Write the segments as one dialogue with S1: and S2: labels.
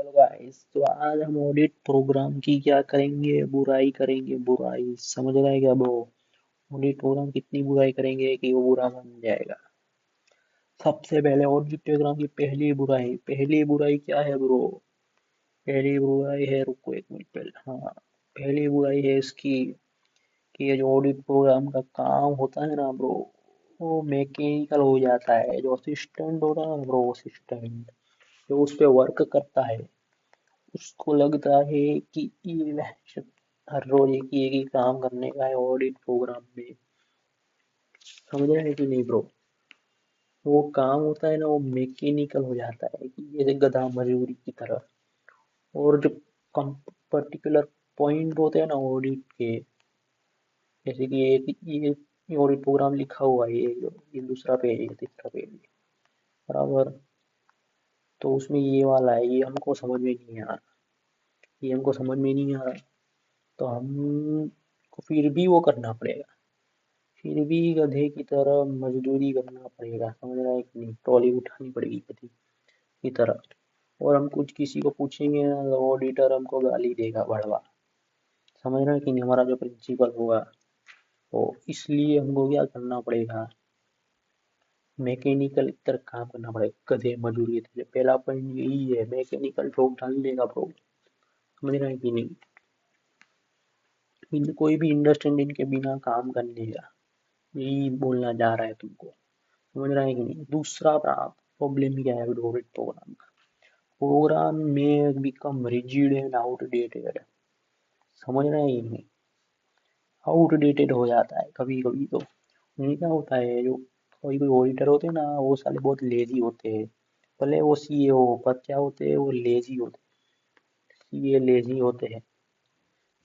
S1: Hello guys, तो आज हम ऑडिट प्रोग्राम की क्या करेंगे, बुराई करेंगे। बुराई समझ रहा है क्या ब्रो? ऑडिट प्रोग्राम कितनी बुराई करेंगे कि वो बुरा मान जाएगा। सबसे पहले ऑडिट प्रोग्राम की पहली बुराई क्या है ब्रो? पहली बुराई है, रुको एक मिनट पहले, हाँ, पहली बुराई है इसकी कि ये जो ऑडिट प्रोग्राम का काम होता है ना ब्रो, वो मैकेनिकल हो जाता है। जो असिस्टेंट होता है ना ब्रो, असिस्टेंट जो उस पे वर्क करता है, उसको लगता है कि ये हर रोज एक ही काम करने का है ऑडिट प्रोग्राम में। समझ रहे हैं कि नहीं ब्रो? वो काम होता है ना, वो मैकेनिकल हो जाता है कि जैसे गधा मजदूरी की तरह। और जो पर्टिकुलर पॉइंट होते हैं ना ऑडिट के, जैसे कि ये ऑडिट प्रोग्राम लिखा हुआ है, ये दूसरा पेज है, तीसरा पेज है, बराबर। तो उसमें ये वाला है, ये हमको समझ में नहीं आ रहा, ये हमको समझ में नहीं आ रहा, तो हमको फिर भी वो करना पड़ेगा। फिर भी गधे की तरह मजदूरी करना पड़ेगा। समझ रहा है कि नहीं? ट्रॉली उठानी पड़ेगी गधे की तरह। और हम कुछ किसी को पूछेंगे ना, तो ऑडिटर हमको गाली देगा बड़वा। समझ रहा है कि नहीं? हमारा जो प्रिंसिपल होगा, तो इसलिए हमको क्या करना पड़ेगा, मैकेनिकल की तरह काम करना पड़ेगा गधे मजदूरी की तरह। पहला पॉइंट यही है, मैकेनिकल जॉब डाल देगा ब्रो। समझ रहा है कि नहीं? कोई भी अंडरस्टैंडिंग के बिना काम करने का, यही बोलना जा रहा है तुमको। समझ रहा है कि नहीं? दूसरा प्रॉब्लम क्या है डोरेट प्रोग्राम का? प्रोग्राम में बिकम रिजिड एंड आउटडेटेड। समझ रहे हैं कि नहीं? आउटडेटेड हो जाता है कभी कभी तो। नहीं, क्या होता है, जो कोई कोई ऑडिटर होते हैं ना, वो साले बहुत लेजी होते हैं। भले वो सीए हो, पर क्या होते हैं, वो लेजी होते हैं। सीए लेजी होते हैं।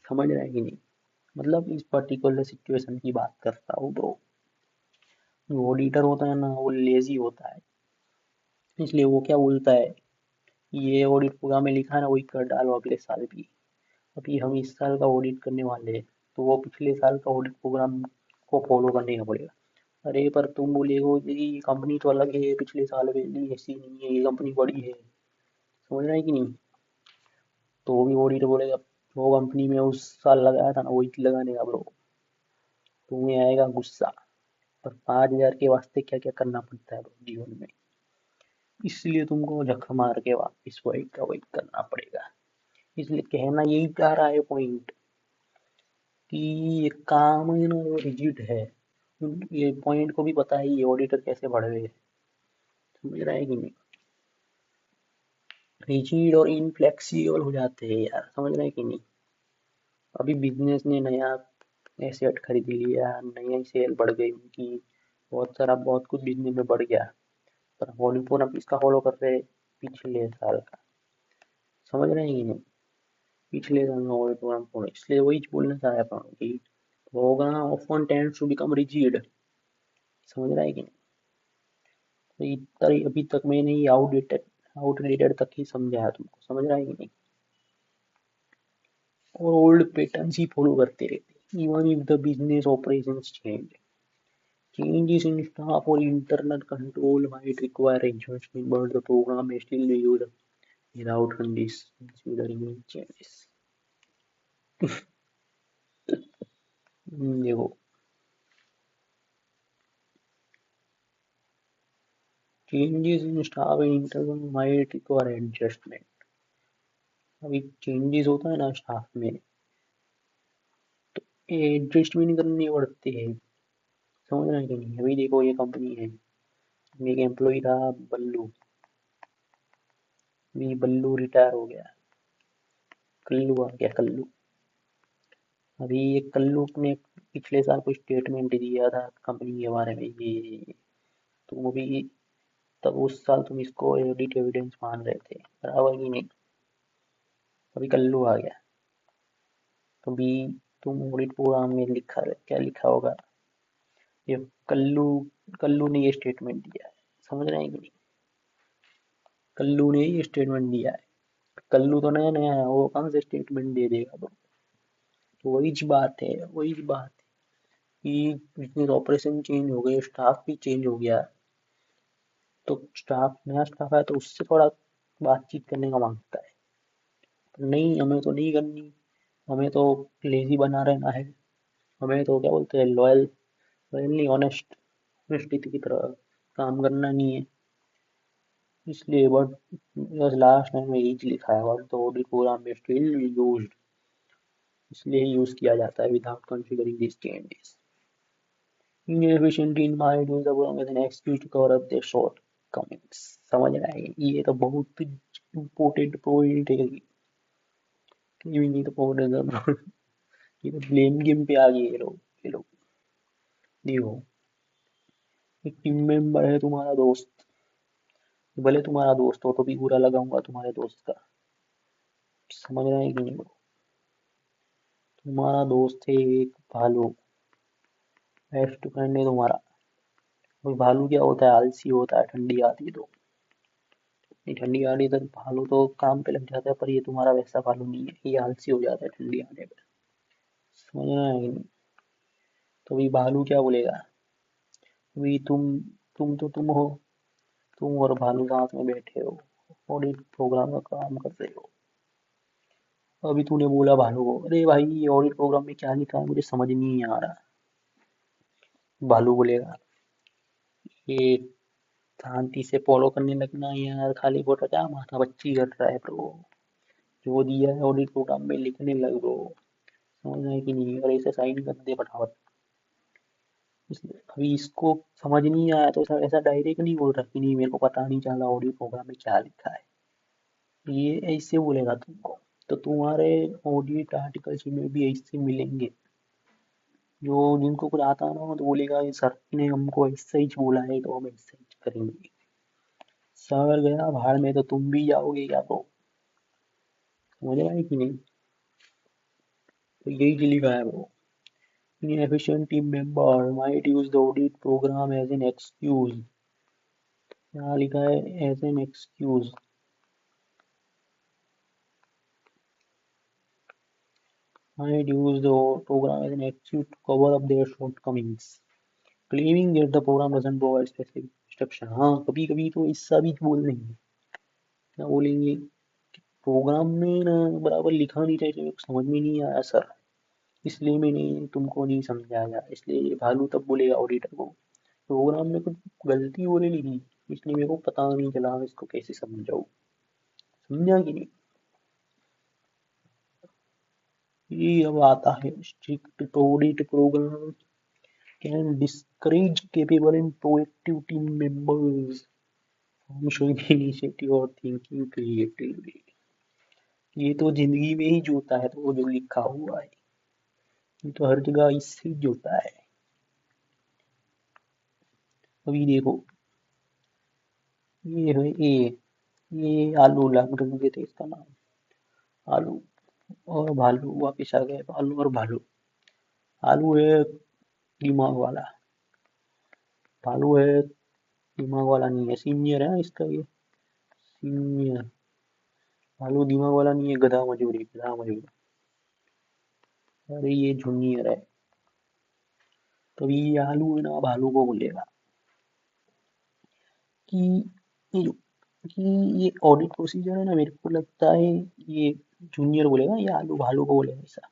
S1: समझ रहे हैं कि नहीं? मतलब इस पर्टिकुलर सिचुएशन की बात करता हूँ ब्रो। जो ऑडिटर होता है ना, वो लेजी होता है। इसलिए वो क्या बोलता है, ये ऑडिट प्रोग्राम में लिखा है ना, वही कर डालो अगले साल भी। अभी हम इस साल का ऑडिट करने वाले हैं, तो वो पिछले साल का ऑडिट प्रोग्राम को फॉलो करने का पड़ेगा। अरे पर तुम बोलेगो कि ये कंपनी तो अलग है, पिछले साल वाली ऐसी नहीं है, ये कंपनी बड़ी है। समझ रहे हैं कि नहीं? तो वो भी ऑडिट बोलेगा, वो कंपनी में उस साल लगाया था ना, वही लगाने का ब्रो। तुम्हें आएगा गुस्सा। पर 5,000 के वास्ते क्या क्या करना पड़ता है bro जीवन में। इसलिए तुमको झक मार के वापिस वही का वही करना पड़ेगा। इसलिए कहना यही चाह रहा है पॉइंट, कि ये काम है ना, वो रिजिड है। ये पॉइंट को भी पता है ये ऑडिटर कैसे बढ़ गए। समझ रहा है कि नहीं? रिजिड और इनफ्लेक्सिबल हो जाते हैं यार। समझ रहे हैं कि नहीं? अभी बिजनेस ने नया एसेट खरीद लिया, नई सेल बढ़ गई उनकी, बहुत सारा बहुत कुछ बिजनेस में बढ़ गया। पर हॉलीफोन अब इसका फॉलो कर रहे हैं पिछले साल का। समझ रहे हैं कि नहीं? पिछले साल का हॉलीफोन फॉलो, इसलिए वही बोलना चाह रहा हूँ कि program often tends to become rigid. समझ रहा है कि नहीं? तो अभी तक मैंने ये आउटडेटेड तक ही समझाया तुमको। समझ रहा है कि नहीं? और ओल्ड पैटर्न्स ही फॉलो करते रहते, even if the business operations change. Changes in staff or internal control might require adjustment, but the program may still be used without considering changes. देखो, changes in staff and internal might require adjustment। अभी changes होता है ना staff में, adjustment करने पड़ते हैं। समझ रहे हैं कि नहीं? अभी देखो, ये कंपनी है, एक एम्प्लॉय था बल्लू। अभी बल्लू रिटायर हो गया, कल्लू आ गया, कल्लू। अभी ये कल्लू ने पिछले साल कोई स्टेटमेंट दिया था कंपनी के बारे में, ये तुम अभी, तब उस साल तुम इसको एडिट एविडेंस मान रहे थे, बराबर कि नहीं? अभी कल्लू आ गया, तो भी तुम ऑडिट प्रोग्राम में लिखा, क्या लिखा होगा, ये कल्लू कल्लू ने ये स्टेटमेंट दिया है। समझ रहे हैं कि नहीं? कल्लू ने ये स्टेटमेंट दिया है। कल्लू तो नया नया है, वो कहाँ से स्टेटमेंट दे देगा bro? तो वही बात है कि बिजनेस ऑपरेशन चेंज हो गए, स्टाफ भी चेंज हो गया। तो स्टाफ, नया स्टाफ है तो उससे थोड़ा बातचीत करने का मांगता है। नहीं, हमें तो नहीं करनी, हमें तो लेजी बना रहना है, हमें तो क्या बोलते हैं, लॉयल, लॉयल नहीं, ऑनेस्ट, ऑनेस्टी की तरह काम करना नहीं है। इसलिए बट बस लास्ट टाइम में यही लिखा है, बट तो ऑडिट प्रोग्राम में स्टिल यूज्ड, इसलिए यूज किया जाता है without considering this changes. Inefficient in my use the program as an excuse to cover up their shortcomings। समझ रहा है, ये तो बहुत इम्पोर्टेंट पॉइंट है। ये नहीं तो पॉइंट, ये तो ब्लेम गेम पे आ गए ये लोग, ये लोग देखो, एक टीम मेंबर है तुम्हारा दोस्त, भले तुम्हारा दोस्त हो तो भी बुरा लगाऊंगा तुम्हारे दोस्त का, समझ रहे हैं कि नहीं? तुम्हारा दोस्त है एक भालू, बेस्ट फ्रेंड है तुम्हारा। और भालू क्या होता है, आलसी होता है, ठंडी आती है तो, ये ठंडी आती है तो भालू तो काम पे लग जाता है, पर ये तुम्हारा वैसा भालू नहीं है, ये आलसी हो जाता है ठंडी आने पे, समझ रहे हैं कि नहीं? तो भी भालू क्या बोलेगा, भी तुम तो तुम हो, तुम और भालू साथ में बैठे हो, ऑडिट प्रोग्राम का काम कर रहे हो। अभी तूने बोला भालू को, अरे भाई ये ऑडिट प्रोग्राम में क्या लिखा है मुझे समझ नहीं आ रहा। भालू बोलेगा, ये शांति से फॉलो करने लगना यार, खाली फोटो क्या माथा बच्ची कर रहा है ब्रो, जो दिया है ऑडिट प्रोग्राम में लिखने लग ब्रो, समझ रहे हैं कि नहीं? और ऐसे साइन कर दे फटाफट। इसलिए अभी इसको समझ नहीं आया तो ऐसा ऐसा डायरेक्ट नहीं बोल रहा कि नहीं मेरे को पता नहीं चला ऑडियो प्रोग्राम में क्या लिखा है, ये ऐसे बोलेगा तुमको। तो तुम्हारे ऑडिट आर्टिकल्स में भी ऐसे मिलेंगे, जो जिनको कुछ आता ना हो तो बोलेगा ये सर ने हमको ऐसा ही बोला है तो हम ऐसा ही करेंगे। सर गया भाड़ में तो तुम भी जाओगे क्या? तो समझ रहा है कि नहीं? तो यही लिखा है वो, inefficient team member might use the audit program as an excuse। यहाँ लिखा है as an excuse, might use the program as an excuse to cover up their shortcomings, claiming that the program doesn't provide specific instruction। हाँ, कभी कभी तो ऐसा भी बोल देंगे, क्या बोलेंगे, प्रोग्राम में ना बराबर लिखा नहीं था इसलिए मेरे को समझ में नहीं आया सर, इसलिए मैंने तुमको नहीं समझाया। इसलिए ये भालू तब बोलेगा ऑडिटर को, प्रोग्राम में कुछ गलती हो रही थी, इसलिए मेरे को पता नहीं चला, मैं इसको कैसे समझाऊँ, समझा कि नहीं? ये अब आता है strict audit program can discourage capable and proactive team members from showing initiative or thinking creatively। ये तो जिंदगी में ही जोता है, तो वो जो लिखा हुआ है ये तो हर जगह इससे ही जोता है। अभी देखो, ये है ए, ये आलू लग रहे थे इसका नाम, आलू और भालू वापिस आ गए, आलू और भालू। आलू है दिमाग वाला, भालू है दिमाग वाला नहीं है, सीनियर है ना इसका ये, सीनियर। भालू दिमाग वाला नहीं है, गधा मजूरी, गधा मजूरी। अरे ये जूनियर है। तो ये आलू है ना भालू को बोलेगा कि ये जो कि ये ऑडिट प्रोसीजर है ना, मेरे को लगता है ये जूनियर बोलेगा, ये आलू भालू को बोलेगा ऐसा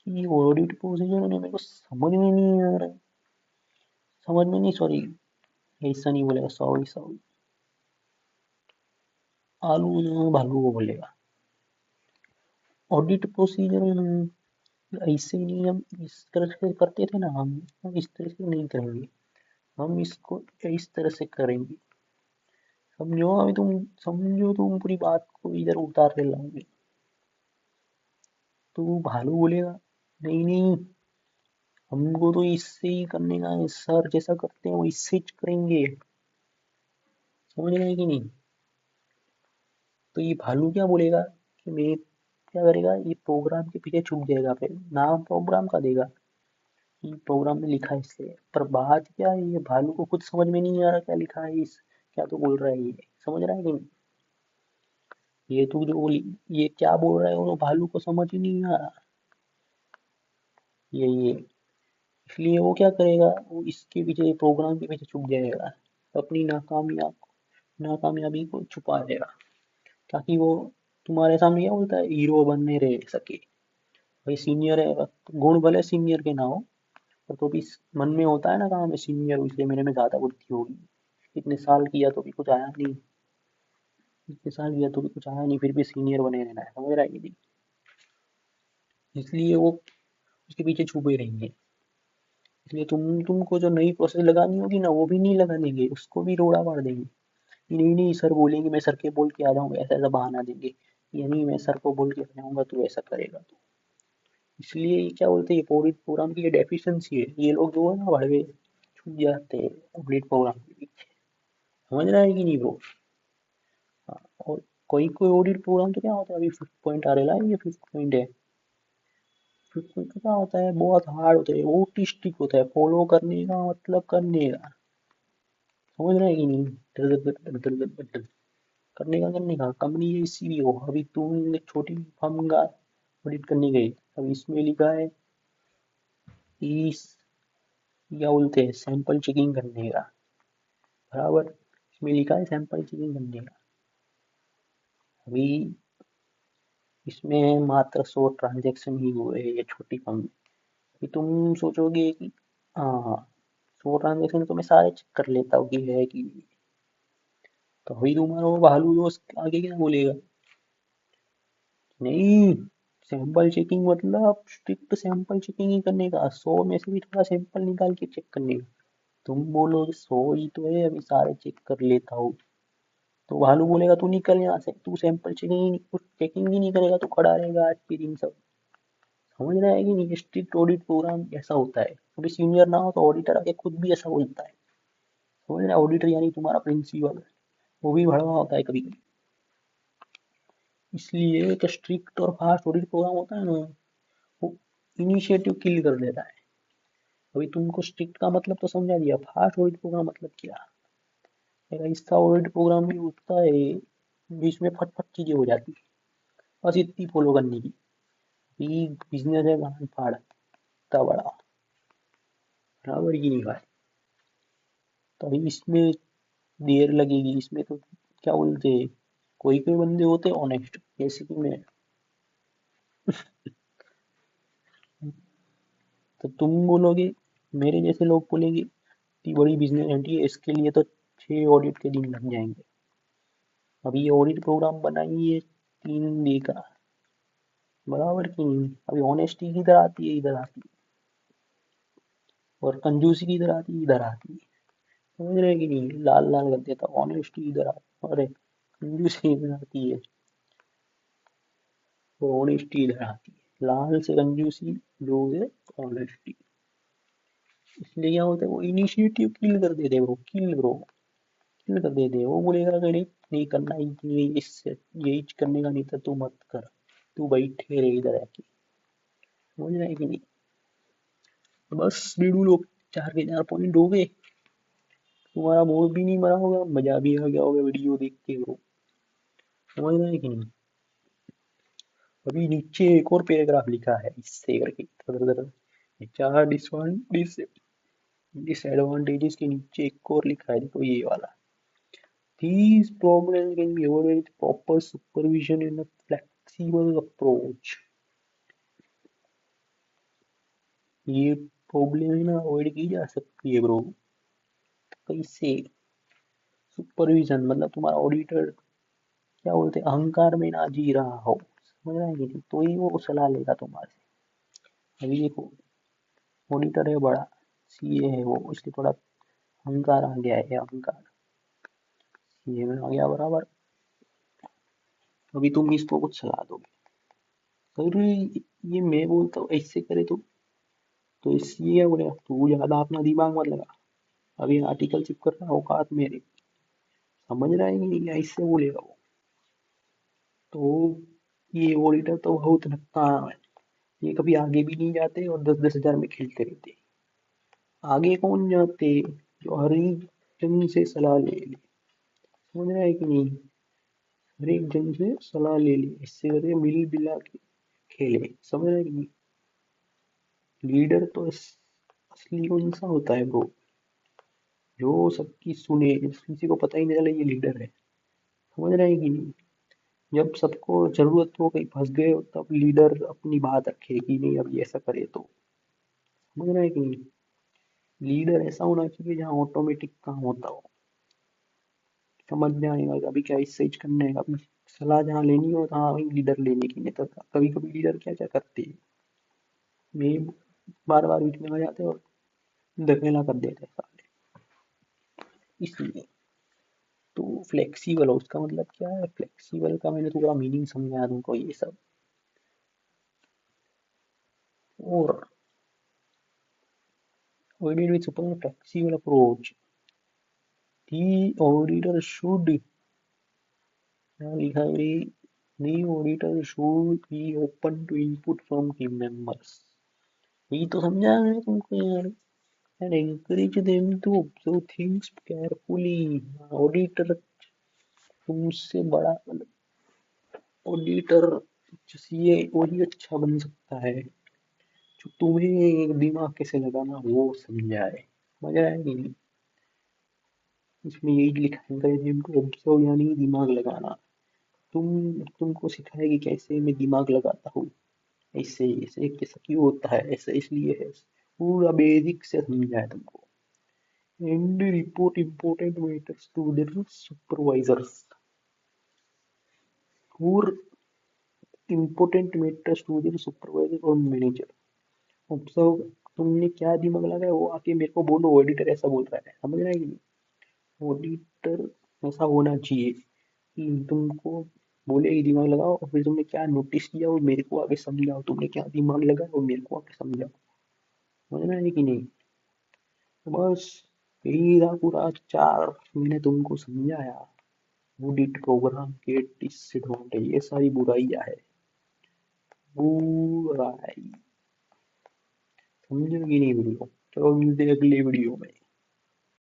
S1: कि ये ऑडिट प्रोसीजर है ना मेरे को समझ में नहीं आ रहा है, समझ में नहीं, सॉरी ऐसा नहीं बोलेगा, सॉरी सॉरी। आलू ना भालू को बोलेगा ऑडिट प्रोसीजर है ना ऐसे नहीं, हम इस तरह से करते थे ना, हम इस तरह से नहीं करेंगे, हम इसको इस तरह से करेंगे। समझो अभी तुम, समझो तुम पूरी बात को इधर उतार के लाओगे। तो वो भालू बोलेगा नहीं नहीं, हमको तो इससे ही करने का है, सर जैसा करते हैं वो इससे ही करेंगे, समझ रहे हैं कि नहीं? तो ये भालू क्या बोलेगा कि मैं, क्या करेगा, ये प्रोग्राम के पीछे छुप जाएगा, फिर नाम प्रोग्राम का देगा कि प्रोग्राम में लिखा है इसलिए, पर बात क्या है, ये भालू को खुद समझ में नहीं आ रहा क्या लिखा है इस, क्या तो बोल रहा है ये, समझ रहा है कि नहीं? ये तो जो ये क्या बोल रहा है वो भालू को समझ ही नहीं आ रहा, ये इसलिए वो क्या करेगा, वो इसके पीछे प्रोग्राम के पीछे छुप जाएगा, अपनी नाकामयाबी को छुपा देगा, ताकि वो तुम्हारे सामने क्या बोलता है, हीरो बनने रह सके। भाई सीनियर है, गुण भले सीनियर के ना हो, पर तो भी मन में होता है ना, कहा मैं सीनियर हूँ इसलिए मेरे में ज्यादा बुद्धि होगी। इतने साल किया तो भी कुछ आया नहीं, इतने साल किया तो भी कुछ आया नहीं, फिर भी सीनियर बने रहना है, समझ रहा है कि नहीं। इसलिए वो उसके पीछे छुपे रहेंगे। इसलिए तुमको जो नई प्रोसेस लगानी होगी ना, वो भी नहीं लगाने देंगे, उसको भी रोड़ा मार देंगे कि नहीं नहीं सर बोलेंगे, मैं सर के बोल के आ जाऊंगा, ऐसा ऐसा बहाना देंगे। या नहीं, मैं सर को बोल के आ जाऊंगा तो ऐसा करेगा तो। इसलिए ये क्या बोलते हैं, ये प्रोग्राम की ये डेफिशिएंसी है, ये लोग जो है ना भड़वे छूट जाते हैं ऑडिट प्रोग्राम के पीछे। समझ रहा है कि नहीं ब्रो। हाँ, और कोई कोई ऑडिट प्रोग्राम तो क्या होता है, अभी फिफ्थ पॉइंट आ रहा है, ये फिफ्थ पॉइंट है। फिफ्थ पॉइंट क्या होता है, बहुत हार्ड होता है, ऑटिस्टिक होता है, फॉलो करने का मतलब करने का। समझ रहे हैं कि नहीं, दर दर दर दर दर दर दर। करने का कंपनी जैसी भी हो, अभी तुम एक छोटी फर्म का ऑडिट करने गए, अब इसमें लिखा है कि क्या बोलते हैं, सैंपल चेकिंग करने का, बराबर। इसमें लिखा है सैंपल चेकिंग करने का। अभी इसमें मात्र 100 ट्रांजेक्शन ही हुए हैं, ये छोटी फर्म। अभी तुम सोचोगे कि हाँ, 100 ट्रांजेक्शन तो मैं सारे चेक कर लेता हूँ कि है कि नहीं। तो अभी तुम्हारा वो भालू दोस्त आगे क्या बोलेगा, नहीं, सैंपल चेकिंग मतलब स्ट्रिक्ट सैंपल चेकिंग ही करने का, 100 में से भी थोड़ा सैंपल निकाल के चेक करने का। तुम बोलोगे 100 ही तो है, अभी सारे चेक कर लेता हूँ। तो भालू बोलेगा तू निकल यहाँ से, तू सैंपल चेकिंग कुछ चेकिंग ही नहीं करेगा, तू खड़ा रहेगा आज के दिन सब। समझ रहा है कि नहीं, स्ट्रिक्ट ऑडिट प्रोग्राम ऐसा होता है। कभी सीनियर ना हो तो ऑडिटर आके खुद भी ऐसा बोलता है। समझ रहा है, ऑडिटर यानी तुम्हारा प्रिंसिपल, वो भी भड़वा होता है कभी कभी। इसलिए एक स्ट्रिक्ट और फास्ट ऑडिट प्रोग्राम होता है ना, वो इनिशिएटिव किल कर देता है। अभी तुमको स्ट्रिक्ट का मतलब तो समझा दिया, फास्ट ऑडिट प्रोग्राम मतलब क्या है। ऐसा ऑडिट प्रोग्राम भी होता है जिसमें फटफट चीजें हो जाती है, बस इतनी फॉलो करने की। ये बिजनेस है गांड फाड़, इतना बड़ा, बराबर की नहीं भाई। तो अभी इसमें देर लगेगी, इसमें तो क्या बोलते हैं, कोई कोई बंदे होते हैं ऑनेस्ट, जैसे कि मैं। तो तुम बोलोगे, मेरे जैसे लोग बोलेंगे, इतनी बड़ी बिजनेस एंटिटी है, इसके लिए तो 6 ऑडिट के दिन लग जाएंगे। अभी ये ऑडिट प्रोग्राम बनाइए 3 डे का, बराबर की नहीं। अभी ऑनेस्टी किधर आती है, इधर आती है, और कंजूसी किधर आती है, इधर आती है। समझ रहे हैं कि नहीं, लाल लाल कर देता, ऑनेस्टी इधर आती है, अरे कंजूसी इधर आती है, और ऑनेस्टी इधर आती है। लाल से कंजूसी, ब्लू से ऑनेस्टी। इसलिए क्या होता है, वो इनिशिएटिव किल कर देते हैं ब्रो, किल ब्रो, किल कर देते हैं। वो बोलेगा कि नहीं, नहीं करना ही नहीं, इससे यही करने का नहीं था, तू मत कर, तू बैठे रहे इधर आके। समझ रहा है कि नहीं। तो बस बीड़ू लोग, 4 के 4 पॉइंट हो गए, तुम्हारा मूड भी नहीं मरा होगा, मजा भी आ गया होगा वीडियो देख के ब्रो। समझ रहे हैं कि नहीं। अभी नीचे एक और पैराग्राफ लिखा है इससे करके, चार डिसएडवांटेजेस के नीचे एक और लिखा है, देखो ये वाला। These problems can be avoided with proper supervision and a flexible approach. ये प्रॉब्लम है ना, अवॉइड की जा सकती है ब्रो। कैसे, सुपरविजन मतलब तुम्हारा ऑडिटर क्या बोलते हैं, अहंकार में ना जी रहा हो, समझ रहे हैं कि नहीं, तो ही वो सलाह लेगा तुम्हारे से। अभी देखो, ऑडिटर है बड़ा, सीए है वो, इसलिए थोड़ा अहंकार आ गया है, अहंकार सीए में आ गया, बराबर। अभी तुम इसको कुछ सलाह दोगे, सर ये मैं बोलता हूँ ऐसे करे तो इसलिए क्या बोलेगा, तू ज्यादा अपना दिमाग मत लगा, अभी आर्टिकल चिप कर रहा औकात मेरी। समझ रहा है कि नहीं, ऐसे बोलेगा वो। तो ये ऑडिटर तो बहुत नक्का है, ये कभी आगे भी नहीं जाते और 10-10 हजार में खेलते रहते। आगे कौन जाते, जो हर एक जन से सलाह ले ले। समझ रहा है कि नहीं, हर एक जन से सलाह ले ले, इससे करके मिल बिला के खेले। समझ रहा है कि नहीं। लीडर तो असली कौन सा होता है ब्रो, जो सबकी सुने, किसी को पता ही नहीं चले ये लीडर है। समझ रहे हैं कि नहीं। जब सबको जरूरत हो कहीं फंस गए हो तब लीडर अपनी बात रखे कि नहीं अब ये ऐसा करे तो। समझ रहे हैं कि नहीं? लीडर ऐसा होना चाहिए जहाँ ऑटोमेटिक काम होता हो। समझ में आएगा कि अभी क्या इस सही करना है, अभी सलाह जहाँ लेनी हो तहाँ वही लीडर लेने की, नहीं तो कभी कभी लीडर क्या क्या करते हैं, ये बार बार बीच में आ जाते हैं और धकेला कर देते हैं साले। इसलिए तो फ्लेक्सिबल हो, उसका मतलब क्या है फ्लेक्सिबल का, मैंने थोड़ा मीनिंग समझाया तुमको ये सब। और auditor with super flexible approach, the auditor should, यहाँ लिखा है भाई, the auditor should be open to input from team members। यही तो समझा है तुमको यार। And encourage them to observe things carefully। Auditor तुमसे बड़ा मतलब, ऑडिटर ये वही अच्छा बन सकता है जो तुम्हें दिमाग कैसे लगाना वो समझाए। मजा है कि नहीं? इसमें यही लिखा है encourage them to observe, यानी दिमाग लगाना। तुमको सिखाए कि कैसे मैं दिमाग लगाता हूँ, ऐसे ऐसे कैसा क्यों होता है, ऐसा इसलिए है, पूरा बेसिक से समझा है तुमको। And report important matters to their supervisors, और important matters to their supervisor और मैनेजर। ऑब्जर्व, तुमने क्या दिमाग लगाया वो आके मेरे को बोलो, ऑडिटर ऐसा बोल रहा है, समझ रहा है कि नहीं? ऑडिटर ऐसा होना चाहिए कि तुमको बोले कि दिमाग लगाओ, और फिर तुमने क्या नोटिस किया वो मेरे को आगे समझाओ, तुमने क्या दिमाग लगाया वो मेरे को आगे समझाओ। समझ रहे हैं कि नहीं? तो बस यही था पूरा, चार मैंने तुमको समझाया ऑडिट प्रोग्राम के डिसएडवांटेज, ये सारी बुराइयां है। बुराई समझो कि नहीं वीडियो? चलो मिलते हैं अगले वीडियो में।